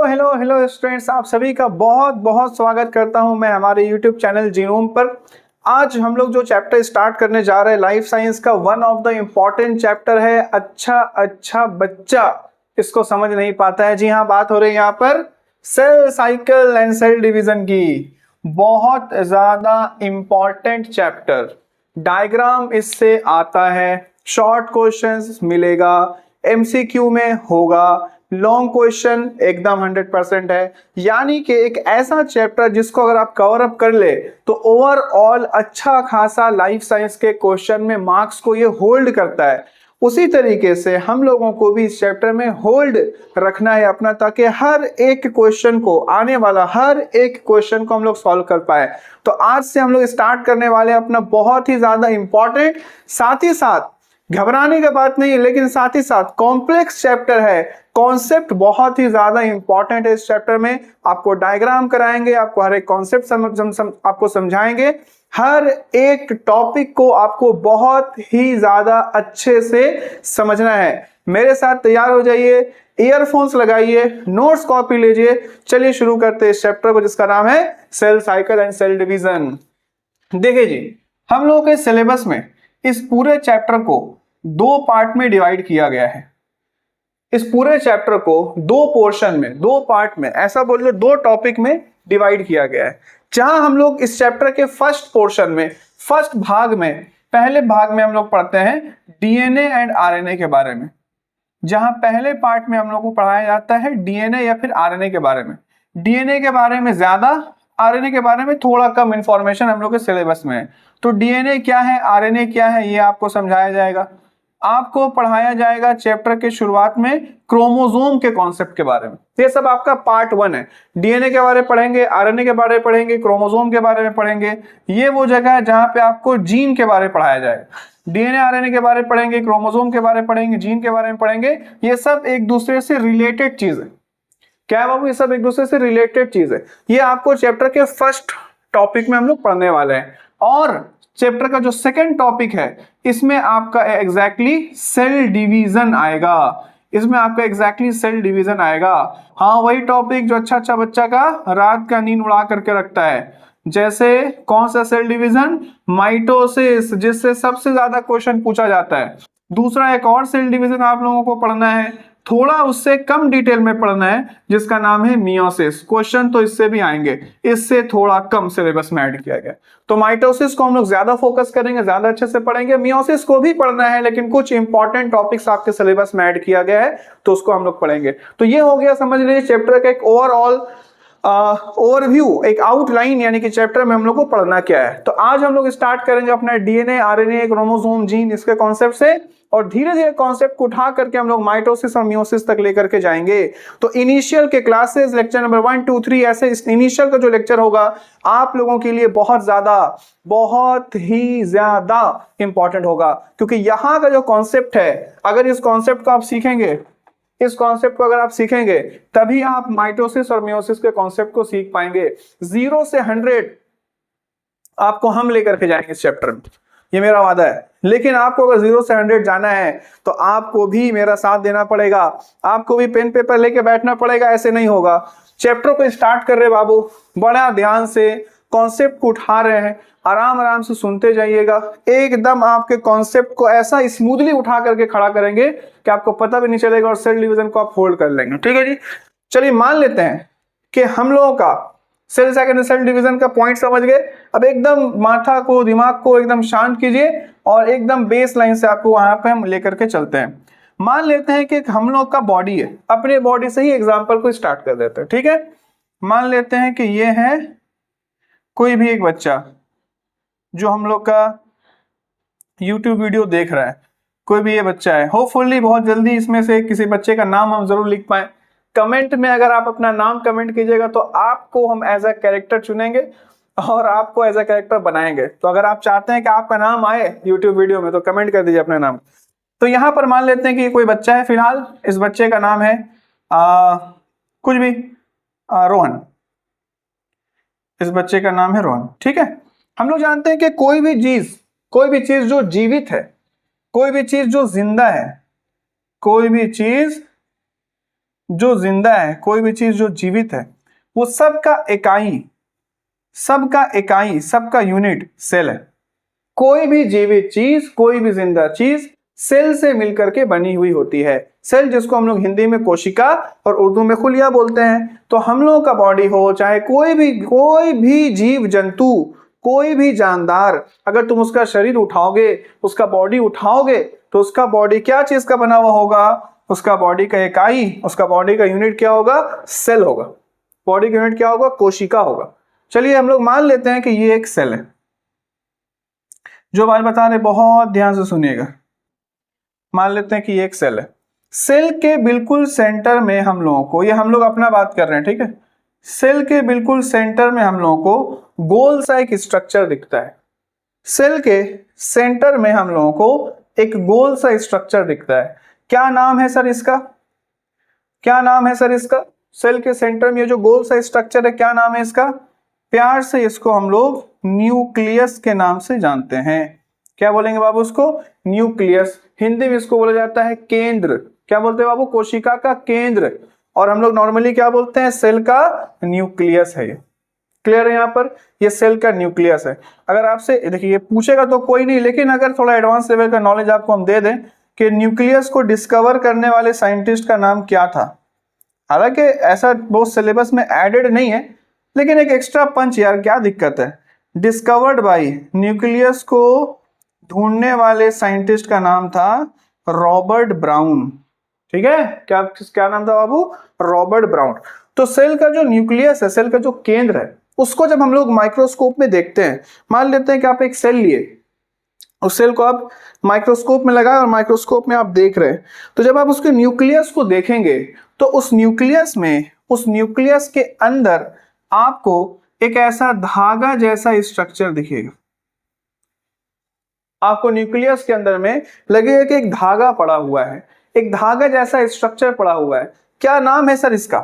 Hello hello hello students, आप सभी का बहुत बहुत स्वागत करता हूं मैं हमारे यूट्यूब चैनल जीनोम पर। आज हम लोग जो चैप्टर स्टार्ट करने जा रहे हैं लाइफ साइंस का one of the important chapter है अच्छा बच्चा इसको समझ नहीं पाता है। जी हाँ, बात हो रही है यहाँ पर cell cycle and cell division की। बहुत ज्यादा इम्पॉर्टेंट चैप्टर, डायग्राम इससे आता है, शॉर्ट क्वेश्चंस मिलेगा, एमसीक्यू में होगा, लॉन्ग क्वेश्चन एकदम 100% है। यानी कि एक ऐसा चैप्टर जिसको अगर आप कवर अप कर ले तो ओवरऑल अच्छा खासा लाइफ साइंस के क्वेश्चन में मार्क्स को ये होल्ड करता है। उसी तरीके से हम लोगों को भी इस चैप्टर में होल्ड रखना है अपना, ताकि हर एक क्वेश्चन को, आने वाला हर एक क्वेश्चन को हम लोग सॉल्व कर पाए। तो आज से हम लोग स्टार्ट करने वाले अपना बहुत ही ज्यादा इंपॉर्टेंट, साथ ही साथ घबराने की बात नहीं है, लेकिन साथ ही साथ कॉम्प्लेक्स चैप्टर है। कॉन्सेप्ट बहुत ही ज्यादा इंपॉर्टेंट है इस चैप्टर में। आपको डायग्राम कराएंगे, आपको हर एक कॉन्सेप्ट आपको समझाएंगे, हर एक टॉपिक को आपको बहुत ही ज्यादा अच्छे से समझना है। मेरे साथ तैयार हो जाइए, ईयरफोन्स लगाइए, नोट्स कॉपी लीजिए। चलिए शुरू करते हैं इस चैप्टर को जिसका नाम है cell cycle and cell division. देखिए जी, हम लोगों के सिलेबस में इस पूरे चैप्टर को दो पार्ट में डिवाइड किया गया है। इस पूरे चैप्टर को दो पोर्शन में, दो पार्ट में, ऐसा बोल लो दो टॉपिक में डिवाइड किया गया है। जहां हम लोग इस चैप्टर के फर्स्ट पोर्शन में, फर्स्ट भाग में, पहले भाग में हम लोग पढ़ते हैं डीएनए एंड आरएनए के बारे में। जहां पहले पार्ट में हम लोग को पढ़ाया जाता है डीएनए या फिर आरएनए के बारे में। डीएनए के बारे में ज्यादा, आरएनए के बारे में थोड़ा कम इंफॉर्मेशन हम लोग के सिलेबस में है। तो डीएनए क्या है, आरएनए क्या है, ये आपको समझाया जाएगा। आपको पढ़ाया जाएगा चैप्टर के शुरुआत में क्रोमोसोम के कॉन्सेप्ट के बारे में। ये सब आपका पार्ट 1 है। डीएनए के बारे में पढ़ेंगे, आरएनए के बारे में पढ़ेंगे, क्रोमोसोम के बारे में पढ़ेंगे। ये वो जगह है जहां पे आपको जीन के बारे में पढ़ाया जाएगा। डीएनए आरएनए के बारे में पढ़ेंगे, क्रोमोसोम के बारे में पढ़ेंगे, जीन के बारे में पढ़ेंगे। ये सब एक दूसरे से रिलेटेड चीज है। क्या है बाबू, ये सब एक दूसरे से रिलेटेड चीज है। ये आपको चैप्टर के फर्स्ट टॉपिक में हम लोग पढ़ने वाले हैं। और चैप्टर का जो सेकंड टॉपिक है इसमें आपका एग्जैक्टली सेल डिवीजन आएगा। इसमें आपका एग्जैक्टली सेल डिवीजन आएगा। हाँ, वही टॉपिक जो अच्छा बच्चा का रात का नींद उड़ा करके रखता है। जैसे कौन सा सेल डिवीजन, माइटोसिस, जिससे सबसे ज्यादा क्वेश्चन पूछा जाता है। दूसरा एक और सेल डिवीजन आप लोगों को पढ़ना है, थोड़ा उससे कम डिटेल में पढ़ना है, जिसका नाम है मियोसिस। क्वेश्चन तो इससे भी आएंगे, इससे थोड़ा कम सिलेबस में ऐड किया गया। तो माइटोसिस को हम लोग ज्यादा फोकस करेंगे, ज्यादा अच्छे से पढ़ेंगे। मियोसिस को भी पढ़ना है, लेकिन कुछ इंपॉर्टेंट टॉपिक्स आपके सिलेबस में ऐड किया गया है, तो उसको हम लोग पढ़ेंगे। तो ये हो गया, समझ लीजिए चैप्टर का एक ओवरऑल ओवरव्यू, एक आउटलाइन, यानी कि चैप्टर में हम लोग को पढ़ना क्या है। तो आज हम लोग स्टार्ट करेंगे अपना डीएनए, आरएनए, क्रोमोसोम, जीन, इसके कॉन्सेप्ट से, और धीरे धीरे कॉन्सेप्ट को उठा करके हम लोग माइटोसिस और मियोसिस तक लेकर के जाएंगे। तो इनिशियल के क्लासेस, लेक्चर नंबर 1, 2, 3, ऐसे इनिशियल का जो लेक्चर होगा आप लोगों के लिए बहुत ही ज्यादा इंपॉर्टेंट होगा। क्योंकि यहाँ का जो कॉन्सेप्ट है, अगर इस कॉन्सेप्ट को आप सीखेंगे, इस कॉन्सेप्ट को अगर आप सीखेंगे, तभी आप माइटोसिस और मियोसिस के कॉन्सेप्ट को सीख पाएंगे। 0 से 100 आपको हम लेकर के जाएंगे इस चैप्टर में, ये मेरा वादा है। लेकिन आपको अगर 0 से 100 जाना है तो आपको भी मेरा साथ देना पड़ेगा, आपको भी पेन पेपर लेके बैठना पड़ेगा। ऐसे नहीं होगा। चैप्टर को स्टार्ट कर रहे बाबू, बड़ा ध्यान से कॉन्सेप्ट को उठा रहे हैं, आराम आराम से सुनते जाइएगा। एकदम आपके कॉन्सेप्ट को ऐसा स्मूथली उठा करके खड़ा करेंगे कि आपको पता भी नहीं चलेगा, और सेल डिवीजन को आप होल्ड कर लेंगे। ठीक है जी, चलिए मान लेते हैं कि हम लोगों का cell cycle and cell division का पॉइंट समझ गए। अब एकदम माथा को, दिमाग को एकदम शांत कीजिए, और एकदम बेस लाइन से आपको वहां पे हम लेकर के चलते हैं। मान लेते हैं कि हम लोग का बॉडी है, अपने बॉडी से ही एग्जाम्पल को स्टार्ट कर देते हैं। ठीक है, मान लेते हैं कि ये है कोई भी एक बच्चा जो हम लोग का YouTube वीडियो देख रहा है। कोई भी ये बच्चा है, होपफुली बहुत जल्दी इसमें से किसी बच्चे का नाम हम जरूर लिख पाए। कमेंट में अगर आप अपना नाम कमेंट कीजिएगा तो आपको हम एज अ कैरेक्टर चुनेंगे और आपको एज अ कैरेक्टर बनाएंगे। तो अगर आप चाहते हैं कि आपका नाम आए YouTube वीडियो में तो कमेंट कर दीजिए अपना नाम। तो यहाँ पर मान लेते हैं कि कोई बच्चा है, फिलहाल इस बच्चे का नाम है कुछ भी रोहन। इस बच्चे का नाम है रोहन। ठीक है, हम लोग जानते हैं कि कोई भी चीज जो जीवित है, कोई भी चीज जो जिंदा है, कोई भी चीज जो जिंदा है, कोई भी चीज जो जीवित है, वो सबका इकाई, सबका यूनिट सेल है। कोई भी जीवित चीज, कोई भी जिंदा चीज सेल से मिलकर के बनी हुई होती है। सेल जिसको हम लोग हिंदी में कोशिका और उर्दू में खुलिया बोलते हैं। तो हम लोगों का बॉडी हो, चाहे कोई भी जीव जंतु, कोई भी जानदार, अगर तुम उसका शरीर उठाओगे, उसका बॉडी उठाओगे, तो उसका बॉडी क्या चीज का बना हुआ होगा? उसका बॉडी का इकाई, उसका बॉडी का यूनिट क्या होगा? सेल होगा। बॉडी का यूनिट क्या होगा? कोशिका होगा। चलिए हम लोग मान लेते हैं कि ये एक सेल है। जो बात बता रहे बहुत ध्यान से सुनिएगा। मान लेते हैं कि ये एक सेल है। सेल के बिल्कुल सेंटर में हम लोगों को, ये हम लोग अपना बात कर रहे हैं, ठीक है, सेल के बिल्कुल सेंटर में हम लोगों को गोल सा एक स्ट्रक्चर दिखता है। सेल के सेंटर में हम लोगों को एक गोल सा स्ट्रक्चर दिखता है। क्या नाम है सर इसका? क्या नाम है सर इसका? सेल के सेंटर में ये जो गोल सा स्ट्रक्चर है, क्या नाम है इसका? प्यार से इसको हम लोग न्यूक्लियस के नाम से जानते हैं। क्या बोलेंगे बाबू उसको? न्यूक्लियस। हिंदी में इसको बोला जाता है केंद्र। क्या बोलते हैं बाबू? कोशिका का केंद्र। और हम लोग नॉर्मली क्या बोलते हैं? सेल का न्यूक्लियस है ये। क्लियर है? यहाँ पर ये सेल का न्यूक्लियस है। अगर आपसे देखिए, ये पूछेगा तो कोई नहीं, लेकिन अगर थोड़ा एडवांस लेवल का नॉलेज आपको हम दे दें कि न्यूक्लियस को डिस्कवर करने वाले साइंटिस्ट का नाम क्या था। हालांकि ऐसा बहुत सिलेबस में एडेड नहीं है, लेकिन एक एक्स्ट्रा पंच यार, क्या दिक्कत है? डिस्कवर्ड बाय, न्यूक्लियस को ढूंढने वाले साइंटिस्ट का नाम था रॉबर्ट ब्राउन। ठीक है, क्या नाम था बाबू? Robert Brown. तो सेल का जो न्यूक्लियस है, सेल का जो केंद्र है, उसको जब हम लोग माइक्रोस्कोप में देखते हैं, मान लेते हैं कि आप एक सेल लिए, उस सेल को आप माइक्रोस्कोप में लगाए और माइक्रोस्कोप में आप देख रहे हैं, तो जब आप उसके न्यूक्लियस को देखेंगे तो उस न्यूक्लियस के अंदर आपको एक ऐसा धागा जैसा स्ट्रक्चर दिखेगा। आपको न्यूक्लियस के अंदर में लगेगा कि एक धागा पड़ा हुआ है, एक धागा जैसा स्ट्रक्चर पड़ा हुआ है। क्या नाम है सर इसका?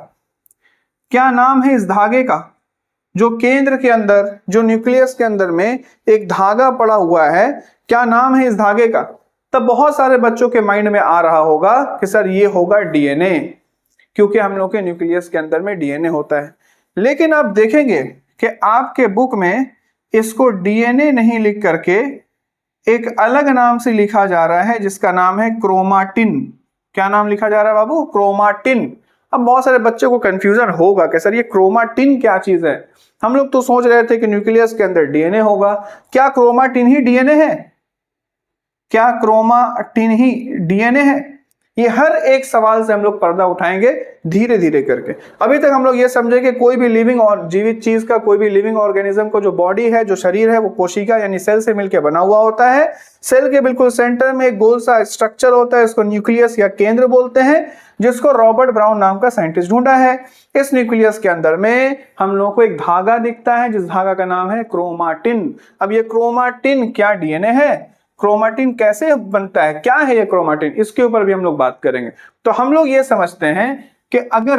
क्या नाम है इस धागे का? जो केंद्र के अंदर, जो न्यूक्लियस के अंदर में एक धागा पड़ा हुआ है, क्या नाम है इस धागे का? तब बहुत सारे बच्चों के माइंड में आ रहा होगा कि सर ये होगा डीएनए, क्योंकि हम लोग के न्यूक्लियस के अंदर में डीएनए होता है। लेकिन आप देखेंगे कि आपके बुक में इसको डीएनए नहीं लिख करके एक अलग नाम से लिखा जा रहा है, जिसका नाम है क्रोमाटिन। क्या नाम लिखा जा रहा है बाबू? क्रोमाटिन। अब बहुत सारे बच्चों को कंफ्यूजन होगा कि सर ये क्रोमाटिन क्या चीज है। हम लोग तो सोच रहे थे कि न्यूक्लियस के अंदर डीएनए होगा। क्या क्रोमाटिन ही डीएनए है? क्या क्रोमाटिन ही डीएनए है? ये हर एक सवाल से हम लोग पर्दा उठाएंगे धीरे धीरे करके। अभी तक हम लोग ये समझे कि कोई भी लिविंग और जीवित चीज का, कोई भी लिविंग ऑर्गेनिज्म को जो बॉडी है, जो शरीर है, वो कोशिका यानी सेल से मिलकर बना हुआ होता है। सेल के बिल्कुल सेंटर में एक गोल सा स्ट्रक्चर होता है, इसको न्यूक्लियस या केंद्र बोलते हैं, जिसको रॉबर्ट ब्राउन नाम का साइंटिस्ट ढूंढा है। इस न्यूक्लियस के अंदर में हम लोगों को एक धागा दिखता है, जिस धागा का नाम है क्रोमाटिन। अब ये क्रोमाटिन क्या डीएनए है? क्रोमाटिन कैसे बनता है? क्या है ये क्रोमाटिन? इसके ऊपर भी हम लोग बात करेंगे। तो हम लोग ये समझते हैं कि अगर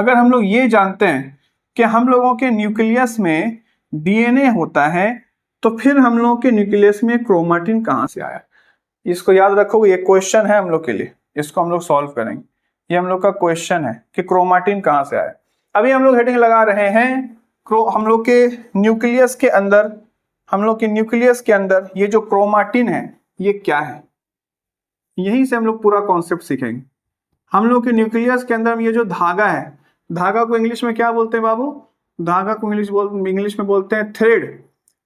हम लोग ये जानते हैं कि हम लोगों के न्यूक्लियस में डीएनए होता है, तो फिर हम लोगों के न्यूक्लियस में क्रोमाटिन कहां से आया? इसको याद रखोगे, ये क्वेश्चन है हम लोग के लिए, इसको हम लोग सॉल्व करेंगे। ये हम लोग का क्वेश्चन है कि क्रोमाटिन कहां से आया। अभी हम लोग हेडिंग लगा रहे हैं हम लोग के न्यूक्लियस के अंदर ये जो क्रोमाटिन है ये क्या है। यहीं से हम लोग पूरा कॉन्सेप्ट सीखेंगे। हम लोग के न्यूक्लियस के अंदर ये जो धागा है, धागा को इंग्लिश में क्या बोलते हैं बाबू? धागा को इंग्लिश में बोलते हैं थ्रेड।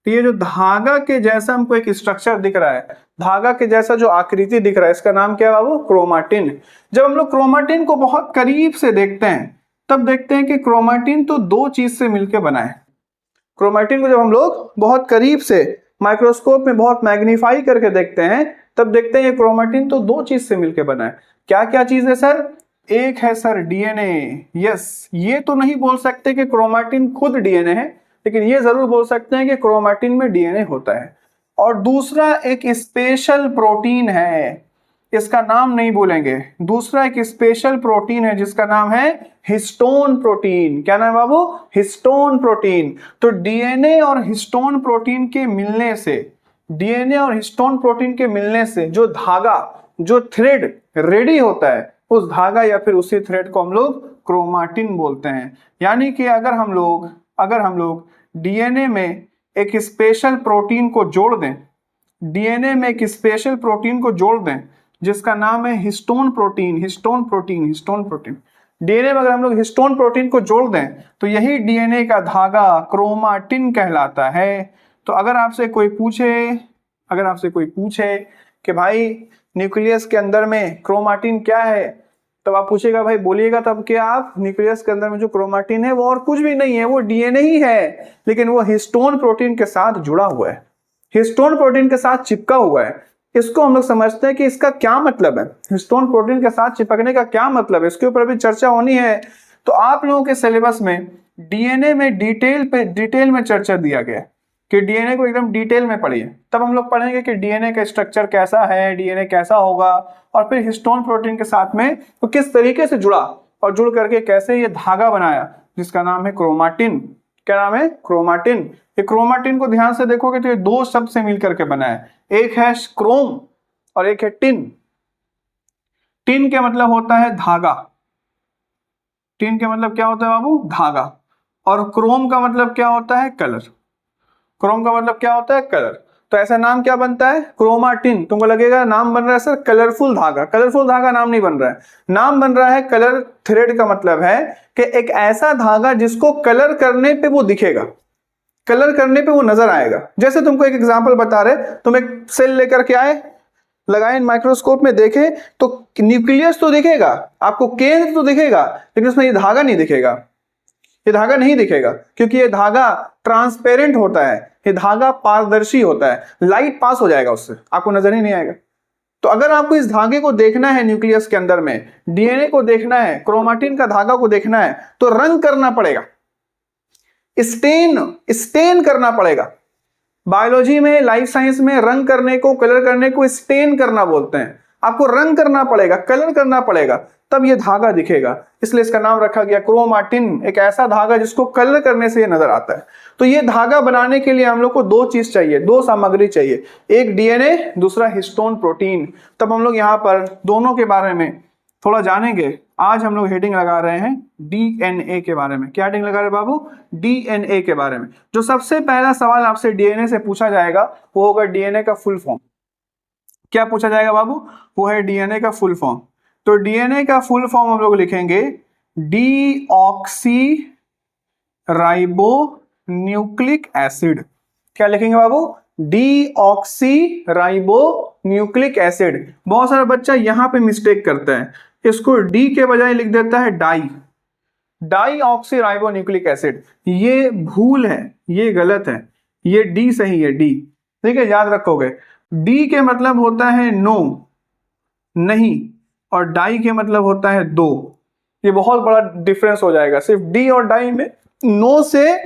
तो ये जो धागा के जैसा हमको एक स्ट्रक्चर दिख रहा है, धागा के जैसा जो आकृति दिख रहा है, इसका नाम क्या है बाबू? क्रोमाटिन। जब हम लोग क्रोमाटिन को बहुत करीब से देखते हैं, तब देखते हैं कि क्रोमाटिन तो दो चीज से मिलकर बना है। क्रोमाटिन को जब हम लोग बहुत करीब से माइक्रोस्कोप में बहुत मैग्नीफाई करके देखते हैं, तब देखते हैं ये क्रोमाटिन तो दो चीज से मिलकर बना है। क्या क्या चीज है सर? एक है सर डीएनए। यस, ये तो नहीं बोल सकते कि क्रोमाटिन खुद डीएनए है, लेकिन ये जरूर बोल सकते हैं कि क्रोमाटिन में डीएनए होता है। और दूसरा एक स्पेशल प्रोटीन है, इसका नाम नहीं बोलेंगे। दूसरा एक स्पेशल प्रोटीन है जिसका नाम है हिस्टोन प्रोटीन। क्या नाम है बाबू? Histone protein. तो डीएनए और हिस्टोन प्रोटीन के मिलने से जो धागा, जो थ्रेड रेडी होता है, उस धागा या फिर उसी थ्रेड को हम लोग क्रोमाटिन बोलते हैं। यानी कि अगर हम लोग डीएनए में एक स्पेशल प्रोटीन को जोड़ दें, डीएनए में एक स्पेशल प्रोटीन को जोड़ दें जिसका नाम है हिस्टोन प्रोटीन। डीएनए में अगर हम लोग हिस्टोन प्रोटीन को जोड़ दें तो यही डीएनए का धागा क्रोमाटिन कहलाता है। तो अगर आपसे कोई पूछे कि भाई न्यूक्लियस के अंदर में क्रोमाटिन क्या है, तब आप पूछेगा भाई बोलिएगा तब कि आप न्यूक्लियस के अंदर में जो क्रोमाटिन है वो और कुछ भी नहीं है, वो डीएनए ही है, लेकिन वो हिस्टोन प्रोटीन के साथ जुड़ा हुआ है, हिस्टोन प्रोटीन के साथ चिपका हुआ है। इसको हम लोग समझते हैं कि इसका क्या मतलब है, हिस्टोन प्रोटीन के साथ चिपकने का क्या मतलब है, इसके ऊपर भी चर्चा होनी है। तो आप लोगों के सिलेबस में डीएनए में डिटेल में चर्चा दिया गया है कि डीएनए को एकदम डिटेल में पढ़िए। तब हम लोग पढ़ेंगे कि डीएनए का स्ट्रक्चर कैसा है, डीएनए कैसा होगा, और फिर हिस्टोन प्रोटीन के साथ में तो किस तरीके से जुड़ा और जुड़ करके कैसे ये धागा बनाया जिसका नाम है क्रोमाटिन। क्या नाम है? क्रोमाटिन। ये क्रोमाटिन को ध्यान से देखोगे तो ये दो शब्द से मिलकर के बना है, एक है क्रोम और एक है टिन। टिन के मतलब होता है धागा, टिन के मतलब क्या होता है बाबू? धागा। और क्रोम का मतलब क्या होता है? कलर। क्रोम का मतलब क्या होता है? कलर। तो ऐसा नाम क्या बनता है? क्रोमाटिन। तुमको लगेगा नाम बन रहा है सर कलरफुल धागा, कलरफुल धागा नाम नहीं बन रहा है, नाम बन रहा है कलर थ्रेड। का मतलब है कि एक ऐसा धागा जिसको कलर करने पे वो दिखेगा, कलर करने पे वो नजर आएगा। जैसे तुमको एक एग्जांपल बता रहे, तुम एक सेल लेकर के आए, लगाए माइक्रोस्कोप में देखे तो न्यूक्लियस तो दिखेगा आपको, केंद्र तो दिखेगा, लेकिन उसमें ये धागा नहीं दिखेगा, ये धागा नहीं दिखेगा क्योंकि ये धागा ट्रांसपेरेंट होता है, ये धागा पारदर्शी होता है, लाइट पास हो जाएगा उससे, आपको नजर ही नहीं आएगा। तो अगर आपको इस धागे को देखना है न्यूक्लियस के अंदर में, डीएनए को देखना है, क्रोमाटिन का धागा को देखना है, तो रंग करना पड़ेगा, स्टेन करना पड़ेगा। बायोलॉजी में, लाइफ साइंस में रंग करने को, कलर करने को स्टेन करना बोलते हैं। आपको रंग करना पड़ेगा, कलर करना पड़ेगा, तब ये धागा दिखेगा। इसलिए इसका नाम रखा गया क्रोमाटिन, एक ऐसा धागा जिसको कलर करने से ये नजर आता है। तो ये धागा बनाने के लिए हम लोग को दो चीज चाहिए, दो सामग्री चाहिए, एक डीएनए, दूसरा हिस्टोन प्रोटीन। तब हम लोग यहाँ पर दोनों के बारे में थोड़ा जानेंगे। आज हम लोग हेडिंग लगा रहे हैं डीएनए के बारे में। क्या हेडिंग लगा रहे बाबू? डीएनए के बारे में। जो सबसे पहला सवाल आपसे डीएनए से पूछा जाएगा वो होगा डीएनए का फुल फॉर्म। क्या पूछा जाएगा बाबू? वो है डीएनए का फुल फॉर्म। तो डीएनए का फुल फॉर्म हम लोग लिखेंगे डीऑक्सी राइबो न्यूक्लिक एसिड। क्या लिखेंगे बाबू? Deoxy ribo nucleic acid. बहुत सारा बच्चा यहां पे मिस्टेक करता है, इसको डी के बजाय लिख देता है die oxy ribo nucleic acid. ये भूल है, ये गलत है, ये डी सही है, डी। ठीक है, याद रखोगे। डी के मतलब होता है नो, नहीं, और डाई के मतलब होता है दो। ये बहुत बड़ा डिफरेंस हो जाएगा, सिर्फ डी और डाई में नो से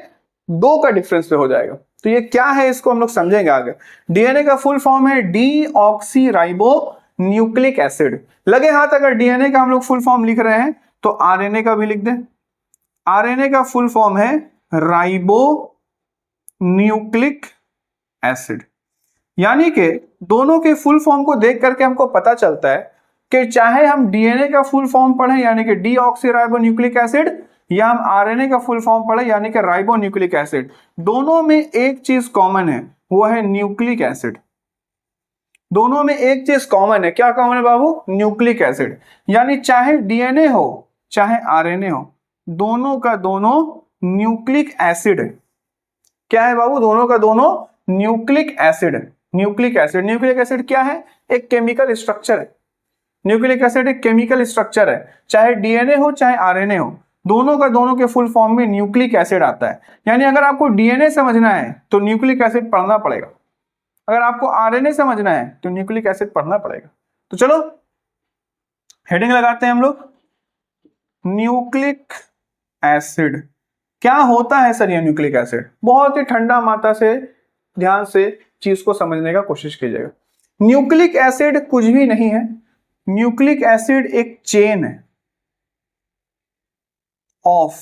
दो का डिफरेंस पे हो जाएगा। तो ये क्या है इसको हम लोग समझेंगे आगे। डीएनए का फुल फॉर्म है डीऑक्सी राइबो न्यूक्लिक एसिड। लगे हाथ अगर डीएनए का हम लोग फुल फॉर्म लिख रहे हैं तो आरएनए का भी लिख दें। आरएनए का फुल फॉर्म है राइबो न्यूक्लिक एसिड। यानी कि दोनों के फुल फॉर्म को देख करके हमको पता चलता है कि चाहे हम डीएनए का फुल फॉर्म पढ़ें यानी कि डीऑक्सी राइबो न्यूक्लिक एसिड, या हम आरएनए का फुल फॉर्म पढ़ें यानी कि राइबो न्यूक्लिक एसिड, दोनों में एक चीज कॉमन है, वो है न्यूक्लिक एसिड। दोनों में एक चीज कॉमन है। क्या कॉमन है बाबू? Nucleic acid. यानी चाहे डीएनए हो चाहे आरएनए हो, दोनों का दोनों न्यूक्लिक एसिड है। क्या है बाबू? दोनों का दोनों न्यूक्लिक एसिड है। न्यूक्लिक एसिड क्या है? एक केमिकल स्ट्रक्चर है। न्यूक्लिक एसिड एक केमिकल स्ट्रक्चर है, चाहे डीएनए हो चाहे आरएनए हो, दोनों का दोनों के फुल फॉर्म में न्यूक्लिक एसिड आता है। यानी अगर आपको डीएनए समझना है तो न्यूक्लिक एसिड पढ़ना पड़ेगा, अगर आपको आरएनए समझना है तो न्यूक्लिक एसिड पढ़ना पड़ेगा। तो चलो हेडिंग लगाते हैं हम लोग, न्यूक्लिक एसिड। क्या होता है सर ये न्यूक्लिक एसिड? बहुत ही ठंडा मात्रा से ध्यान से चीज को समझने का कोशिश कीजिएगा। न्यूक्लिक एसिड कुछ भी नहीं है, न्यूक्लिक एसिड एक चेन है ऑफ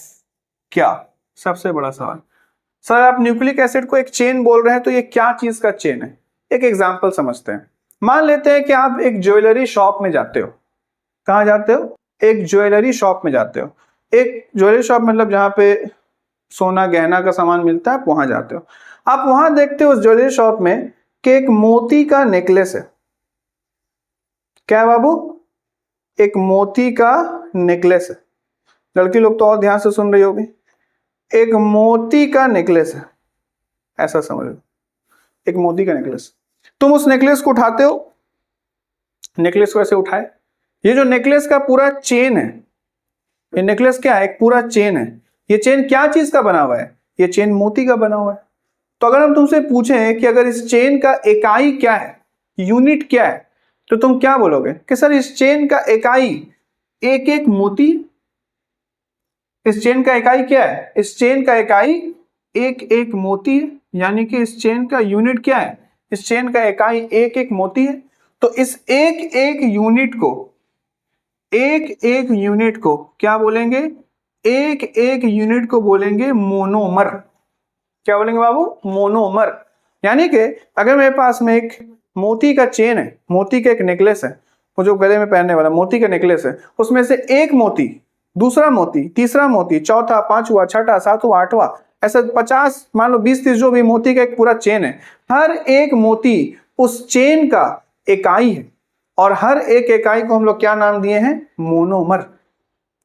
क्या? सबसे बड़ा सवाल, सर आप न्यूक्लिक एसिड को एक चेन बोल रहे हैं तो ये क्या चीज का चेन है? एक एग्जांपल समझते हैं। मान लेते हैं कि आप एक ज्वेलरी शॉप में जाते हो, कहाँ जाते हो? एक ज्वेलरी शॉप में जाते हो। एक ज्वेलरी शॉप मतलब जहाँ पे सोना गहना का सामान मिलता है, आप वहां जाते हो। आप वहां देखते हो उस ज्वेलरी शॉप में कि एक मोती का नेकलेस है। क्या है बाबू? एक मोती का नेकलेस है। लड़की लोग तो और ध्यान से सुन रही होगी। एक मोती का नेकलेस है, ऐसा समझ लो, एक मोती का नेकलेस। तुम उस नेकलेस को उठाते हो। नेकलेस को ऐसे उठाए, ये जो नेकलेस का पूरा चेन है, ये नेकलेस क्या है? एक पूरा चेन है। ये चेन क्या चीज का बना हुआ है? ये चेन मोती का बना हुआ है। तो अगर हम तुमसे पूछें कि अगर इस चेन का इकाई क्या है, यूनिट क्या है, तो तुम क्या बोलोगे कि सर इस चेन का इकाई एक एक मोती। इस चेन का इकाई क्या है? इस चेन का इकाई एक एक मोती है। यानी कि इस चेन का यूनिट क्या है? इस चेन का इकाई एक एक मोती है। तो इस एक एक यूनिट को क्या बोलेंगे? एक एक यूनिट को बोलेंगे मोनोमर। क्या बोलेंगे बाबू? मोनोमर। यानी कि अगर मेरे पास में एक मोती का चेन है, मोती का एक नेकलेस है, वो जो गले में पहनने वाला मोती का नेकलेस है, उसमें से एक मोती, दूसरा मोती, तीसरा मोती, चौथा, पांचवा, छठा, सातवां, आठवां, ऐसा 50, मान लो 20-30 जो भी मोती का एक पूरा चेन है, हर एक मोती उस चेन का इकाई है। और हर एक इकाई को हम लोग क्या नाम दिए हैं? मोनोमर।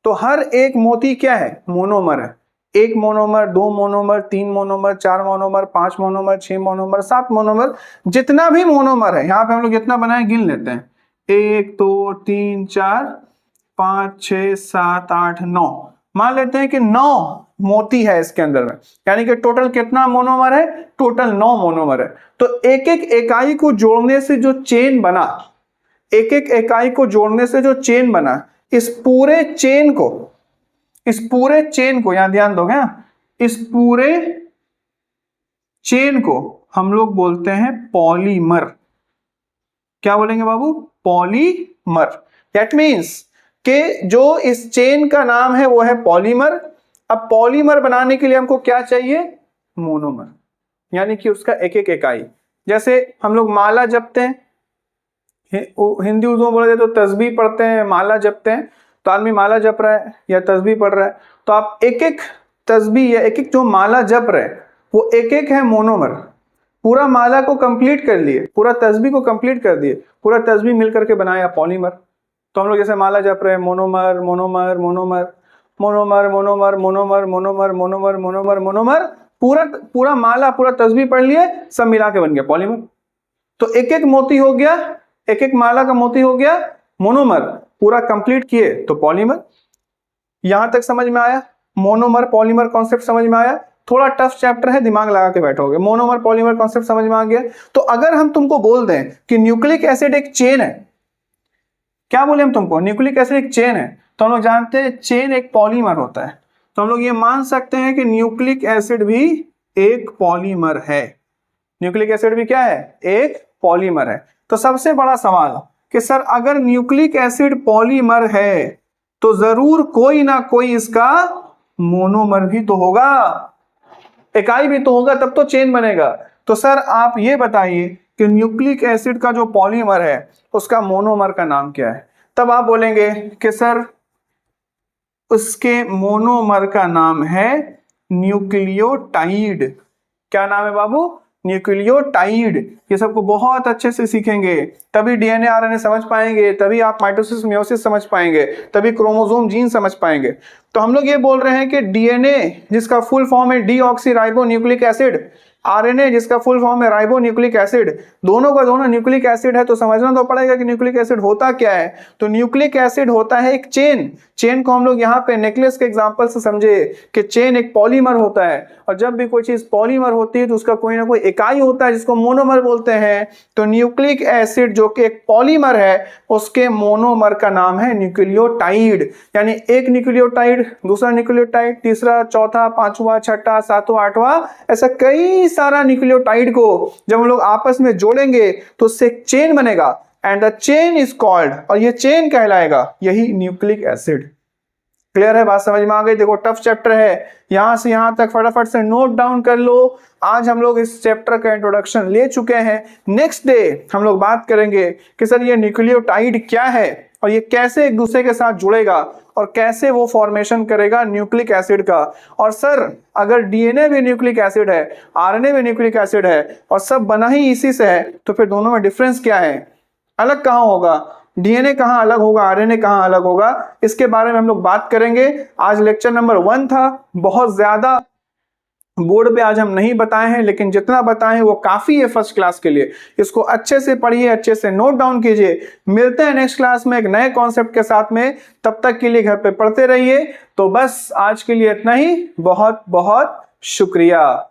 तो हर एक मोती क्या है? मोनोमर है। एक मोनोमर, दो मोनोमर, तीन मोनोमर, चार मोनोमर, पांच मोनोमर, छह मोनोमर, सात मोनोमर, जितना भी मोनोमर है यहाँ पे हम लोग जितना बनाए गिन लेते हैं। 1 2 3 4 5 6 7 8 9, मान लेते हैं कि 9 मोती है इसके अंदर में। यानी कि टोटल कितना मोनोमर है? टोटल 9 मोनोमर है। तो एक एक इकाई को जोड़ने से जो चेन बना, एक एक इकाई को जोड़ने से जो चेन बना, इस पूरे चेन को यहां ध्यान दोगे, इस पूरे चेन को हम लोग बोलते हैं पॉलीमर। क्या बोलेंगे बाबू? पॉलीमर। दैट मीन्स कि जो इस चेन का नाम है वो है पॉलीमर। अब पॉलीमर बनाने के लिए हमको क्या चाहिए? मोनोमर, यानी कि उसका एक एक इकाई। जैसे हम लोग माला जपते हैं, हिंदी उर्दू में बोला जाए तो तस्बीह पढ़ते हैं, माला जपते हैं। तो आदमी माला जप रहा है या तस्बीह पढ़ रहा है, तो आप एक एक तस्बीह या एक एक जो माला जप रहे हैं वो एक एक है मोनोमर। पूरा माला को कंप्लीट कर लिए, पूरा तस्बीह को कंप्लीट कर दिए, पूरा तस्बीह मिलकर के बनाया पॉलीमर। तो हम लोग जैसे माला जप रहे हैं, monomer monomer monomer monomer monomer monomer monomer monomer monomer monomer, पूरा माला, पूरा तस्बीह पढ़ लिए, सब मिला के बन गया पॉलीमर। तो एक एक मोती हो गया, एक एक माला का मोती हो गया मोनोमर, पूरा कंप्लीट किए तो पॉलीमर। यहां तक समझ में आया? मोनोमर पॉलीमर कॉन्सेप्ट समझ में आया? थोड़ा टफ चैप्टर है, दिमाग लगा के बैठोगे। मोनोमर पॉलीमर कॉन्सेप्ट समझ में आ गया? तो अगर हम तुमको बोल दें कि न्यूक्लिक एसिड एक चेन है, क्या बोले हम तुमको? न्यूक्लिक एसिड एक चेन है, तो हम लोग जानते हैं चेन एक पॉलीमर होता है। तो हम लोग ये मान सकते हैं कि न्यूक्लिक एसिड भी एक पॉलीमर है। न्यूक्लिक एसिड भी क्या है? एक पॉलीमर है। तो सबसे बड़ा सवाल कि सर अगर न्यूक्लिक एसिड पॉलीमर है तो जरूर कोई ना कोई इसका मोनोमर भी तो होगा, इकाई भी तो होगा, तब तो चेन बनेगा। तो सर आप ये बताइए कि न्यूक्लिक एसिड का जो पॉलीमर है उसका मोनोमर का नाम क्या है? तब आप बोलेंगे कि सर उसके मोनोमर का नाम है न्यूक्लियोटाइड। क्या नाम है बाबू? न्यूक्लियोटाइड। ये सबको बहुत अच्छे से सीखेंगे, तभी डीएनए आरएनए समझ पाएंगे, तभी आप माइटोसिस मियोसिस समझ पाएंगे, तभी क्रोमोसोम जीन समझ पाएंगे। तो हम लोग ये बोल रहे हैं कि डीएनए जिसका फुल फॉर्म है डीऑक्सी राइबोन्यूक्लिक एसिड, आरएनए जिसका फुल फॉर्म है राइबोन्यूक्लिक एसिड, दोनों का दोनों न्यूक्लिक एसिड है। तो समझना तो पड़ेगा कि न्यूक्लिक एसिड होता क्या है। तो न्यूक्लिक एसिड होता है एक चेन को हम लोग यहाँ पे नेकलेस के एग्जांपल से समझे कि चेन एक पॉलीमर होता है, और जब भी कोई चीज पॉलीमर होती है तो उसका कोई ना कोई इकाई होता है जिसको मोनोमर बोलते हैं। तो न्यूक्लिक एसिड जो कि एक पॉलीमर है उसके मोनोमर का नाम है न्यूक्लियोटाइड। यानी एक न्यूक्लियोटाइड, दूसरा न्यूक्लियोटाइड, तीसरा, चौथा, पांचवा, छठा, सातवां, आठवां, ऐसा कई सारा न्यूक्लियोटाइड को जब हम लोग आपस में जोड़ेंगे तो उससे एक चेन बनेगा, and the chain is called, और ये चेन कहलाएगा यही न्यूक्लिक एसिड। क्लियर है? बात समझ में आ गई? देखो टफ चैप्टर है, यहां से यहां तक फटाफट से नोट डाउन कर लो। आज हम लोग इस चैप्टर का इंट्रोडक्शन ले चुके हैं। नेक्स्ट डे हम लोग बात करेंगे कि सर ये न्यूक्लियोटाइड क्या है और ये कैसे एक दूसरे के साथ जुड़ेगा और कैसे वो फॉर्मेशन करेगा न्यूक्लिक एसिड का। और सर अगर डीएनए भी न्यूक्लिक एसिड है, आरएनए भी न्यूक्लिक एसिड है और सब बना ही इसी से है, तो फिर दोनों में डिफरेंस क्या है, अलग कहाँ होगा, डीएनए कहाँ अलग होगा, आरएनए कहाँ अलग होगा, इसके बारे में हम लोग बात करेंगे। आज लेक्चर नंबर 1 था, बहुत ज्यादा बोर्ड पे आज हम नहीं बताए हैं, लेकिन जितना बताए हैं वो काफी है फर्स्ट क्लास के लिए। इसको अच्छे से पढ़िए, अच्छे से नोट डाउन कीजिए। मिलते हैं नेक्स्ट क्लास में एक नए कॉन्सेप्ट के साथ में, तब तक के लिए घर पे पढ़ते रहिए। तो बस आज के लिए इतना ही, बहुत बहुत शुक्रिया।